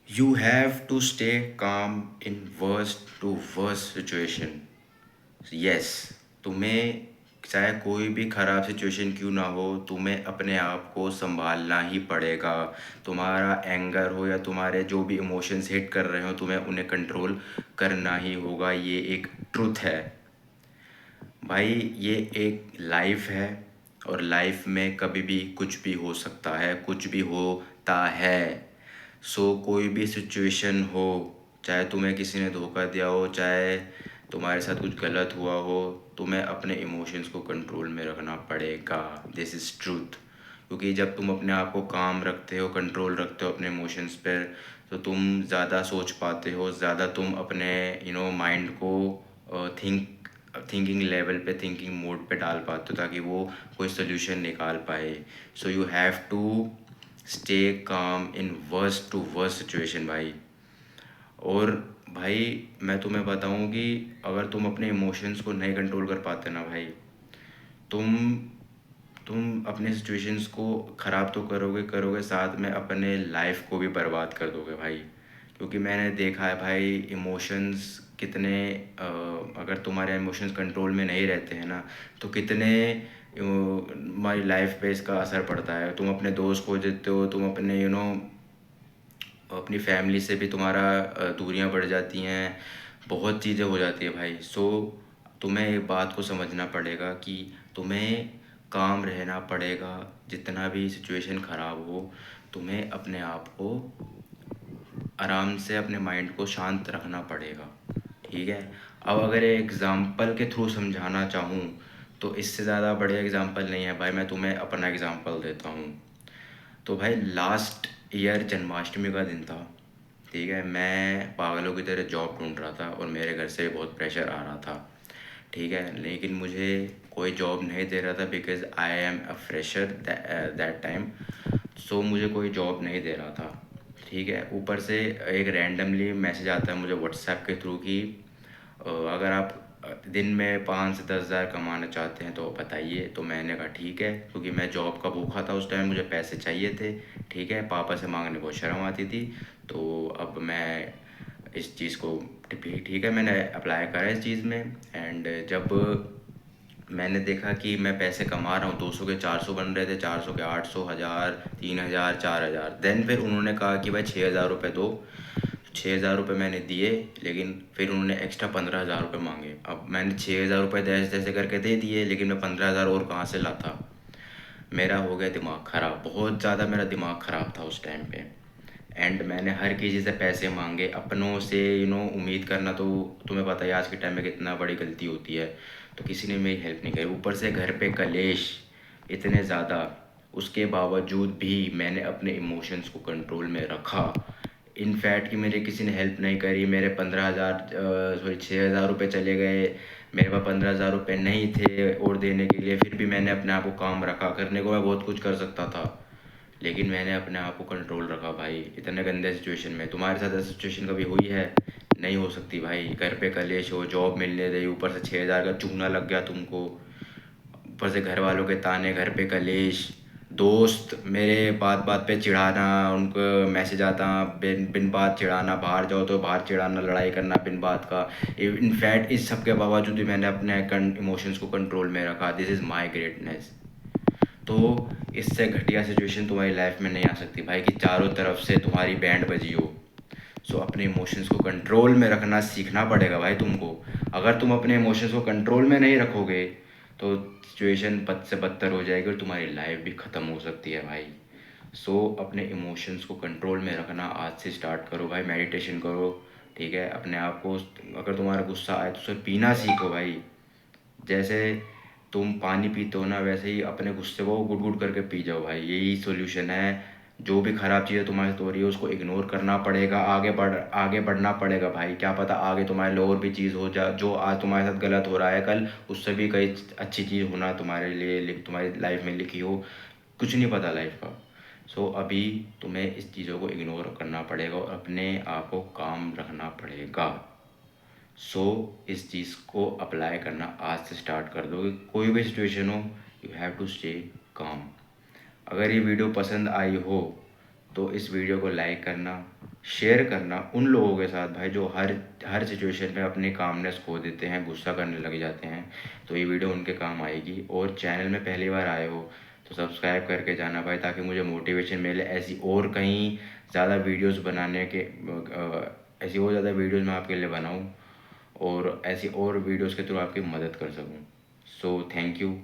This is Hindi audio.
You have to stay calm in worst to worst situation. Yes, तुम्हें चाहे कोई भी ख़राब सिचुएशन क्यों ना हो, तुम्हें अपने आप को संभालना ही पड़ेगा। तुम्हारा एंगर हो या तुम्हारे जो भी इमोशंस हिट कर रहे हो, तुम्हें उन्हें कंट्रोल करना ही होगा। ये एक ट्रुथ है भाई। ये एक लाइफ है और लाइफ में कभी भी कुछ भी हो सकता है, कुछ भी होता है। सो कोई भी सिचुएशन हो, चाहे तुम्हें किसी ने धोखा दिया हो, चाहे तुम्हारे साथ कुछ गलत हुआ हो, तुम्हें अपने इमोशंस को कंट्रोल में रखना पड़ेगा। This is truth. क्योंकि जब तुम अपने आप को काम रखते हो, कंट्रोल रखते हो अपने इमोशंस पर, तो तुम ज़्यादा सोच पाते हो, ज़्यादा तुम अपने माइंड को थिंकिंग लेवल पे, थिंकिंग मोड पे डाल पाते हो, ताकि वो कोई सोल्यूशन निकाल पाए। So you have to stay calm in worst to worst situation भाई। और भाई मैं तुम्हें बताऊं कि अगर तुम अपने इमोशंस को नहीं कंट्रोल कर पाते ना भाई, तुम तुम अपने सिचुएशंस को ख़राब तो करोगे करोगे, साथ में अपने लाइफ को भी बर्बाद कर दोगे भाई। क्योंकि मैंने देखा है भाई, इमोशंस कितने अगर तुम्हारे इमोशंस कंट्रोल में नहीं रहते हैं ना, तो कितने हमारी लाइफ पे इसका असर पड़ता है। तुम अपने दोस्त खो देते हो, तुम अपने अपनी फैमिली से भी तुम्हारा दूरियां बढ़ जाती हैं, बहुत चीज़ें हो जाती है भाई। सो तुम्हें एक बात को समझना पड़ेगा कि तुम्हें काम रहना पड़ेगा। जितना भी सिचुएशन ख़राब हो, तुम्हें अपने आप को आराम से, अपने माइंड को शांत रखना पड़ेगा। ठीक है। अब अगर एग्ज़ाम्पल के थ्रू समझाना चाहूँ, तो इससे ज़्यादा बढ़िया एग्ज़ाम्पल नहीं है भाई। मैं तुम्हें अपना एग्ज़ाम्पल देता हूँ। तो भाई लास्ट ईयर जन्माष्टमी का दिन था। ठीक है, मैं पागलों की तरह जॉब ढूंढ रहा था और मेरे घर से बहुत प्रेशर आ रहा था। ठीक है, लेकिन मुझे कोई जॉब नहीं दे रहा था, because I am a fresher that time. So मुझे कोई जॉब नहीं दे रहा था। ठीक है, ऊपर से एक रैंडमली मैसेज आता है मुझे व्हाट्सएप के थ्रू कि अगर आप दिन में 5 से 10 हज़ार कमाना चाहते हैं तो बताइए। तो मैंने कहा ठीक है, क्योंकि मैं जॉब का भूखा था उस टाइम, मुझे पैसे चाहिए थे। ठीक है, पापा से मांगने बहुत शर्म आती थी। तो अब मैं इस चीज़ को ठीक है, मैंने अप्लाई करा इस चीज़ में। एंड जब मैंने देखा कि मैं पैसे कमा रहा हूँ, 200 के 400 बन रहे थे, 400 के 800, 1000, 3000, 4000। देन फिर उन्होंने कहा कि भाई 6000 रुपये दो। 6000 रुपये मैंने दिए, लेकिन फिर उन्होंने एक्स्ट्रा 15000 रुपये मांगे। अब मैंने 6000 रुपये जैसे तैसे करके दे दिए, लेकिन मैं 15000 और कहाँ से लाता। मेरा हो गया दिमाग ख़राब, बहुत ज़्यादा मेरा दिमाग ख़राब था उस टाइम पे। एंड मैंने हर किसी से पैसे मांगे, अपनों से उम्मीद करना तो तुम्हें पता है आज के टाइम में कितना बड़ी गलती होती है। तो किसी ने मेरी हेल्प नहीं करी, ऊपर से घर पे कलेश इतने ज़्यादा। उसके बावजूद भी मैंने अपने इमोशंस को कंट्रोल में रखा। इनफैक्ट कि मेरे किसी ने हेल्प नहीं करी, मेरे 15,000 सॉरी 6,000 रुपये चले गए। मेरे पास 15,000 रुपये नहीं थे और देने के लिए, फिर भी मैंने अपने आप को काम रखा। करने को मैं बहुत कुछ कर सकता था, लेकिन मैंने अपने आप को कंट्रोल रखा भाई। इतने गंदे सिचुएशन में तुम्हारे साथ ऐसी सिचुएशन कभी हुई है? नहीं हो सकती भाई। घर पे कलेश हो, जॉब मिलने रही, ऊपर से 6,000 का चूना लग गया तुमको, ऊपर से घर वालों के ताने, घर पे कलेश, दोस्त मेरे बात बात पे चिढ़ाना, उनको मैसेज आता बिन बिन बात चिढ़ाना, बाहर जाओ तो बाहर चिढ़ाना, लड़ाई करना बिन बात का। इनफैक्ट इस सब के बावजूद भी मैंने अपने इमोशंस को कंट्रोल में रखा। This is my greatness. तो इससे घटिया सिचुएशन तुम्हारी लाइफ में नहीं आ सकती भाई, कि चारों तरफ से तुम्हारी बैंड बजी हो। सो अपने इमोशंस को कंट्रोल में रखना सीखना पड़ेगा भाई तुमको। अगर तुम अपने इमोशंस को कंट्रोल में नहीं रखोगे, तो सिचुएशन बद से बदतर हो जाएगी और तुम्हारी लाइफ भी ख़त्म हो सकती है भाई। सो अपने इमोशंस को कंट्रोल में रखना आज से स्टार्ट करो भाई। मेडिटेशन करो। ठीक है, अपने आप को, अगर तुम्हारा गुस्सा आए तो उसे पीना सीखो भाई। जैसे तुम पानी पीते हो ना, वैसे ही अपने गुस्से को गुड गुड करके पी जाओ भाई। यही सॉल्यूशन है। जो भी ख़राब चीज़ें तुम्हारे साथ हो रही है, उसको इग्नोर करना पड़ेगा, आगे बढ़ना पड़ेगा भाई। क्या पता आगे तुम्हारे लिए और भी चीज़ हो जा, जो आज तुम्हारे साथ गलत हो रहा है, कल उससे भी कई अच्छी चीज़ होना तुम्हारे लिए तुम्हारी लाइफ में लिखी हो। कुछ नहीं पता लाइफ का। सो अभी तुम्हें इस चीज़ों को इग्नोर करना पड़ेगा और अपने आप को काम रखना पड़ेगा। सो इस चीज़ को अप्लाई करना आज से स्टार्ट कर दो कि कोई भी सिचुएशन हो, यू हैव टू स्टे काम। अगर ये वीडियो पसंद आई हो, तो इस वीडियो को लाइक करना, शेयर करना उन लोगों के साथ भाई जो हर हर सिचुएशन में अपनी कामनेस खो देते हैं, गुस्सा करने लग जाते हैं, तो ये वीडियो उनके काम आएगी। और चैनल में पहली बार आए हो तो सब्सक्राइब करके जाना भाई, ताकि मुझे मोटिवेशन मिले ऐसी और कहीं ज़्यादा वीडियोस बनाने के, ऐसी और ज़्यादा वीडियोस मैं आपके लिए बनाऊं और ऐसी और वीडियोस के थ्रू आपकी मदद कर सकूं। So thank you.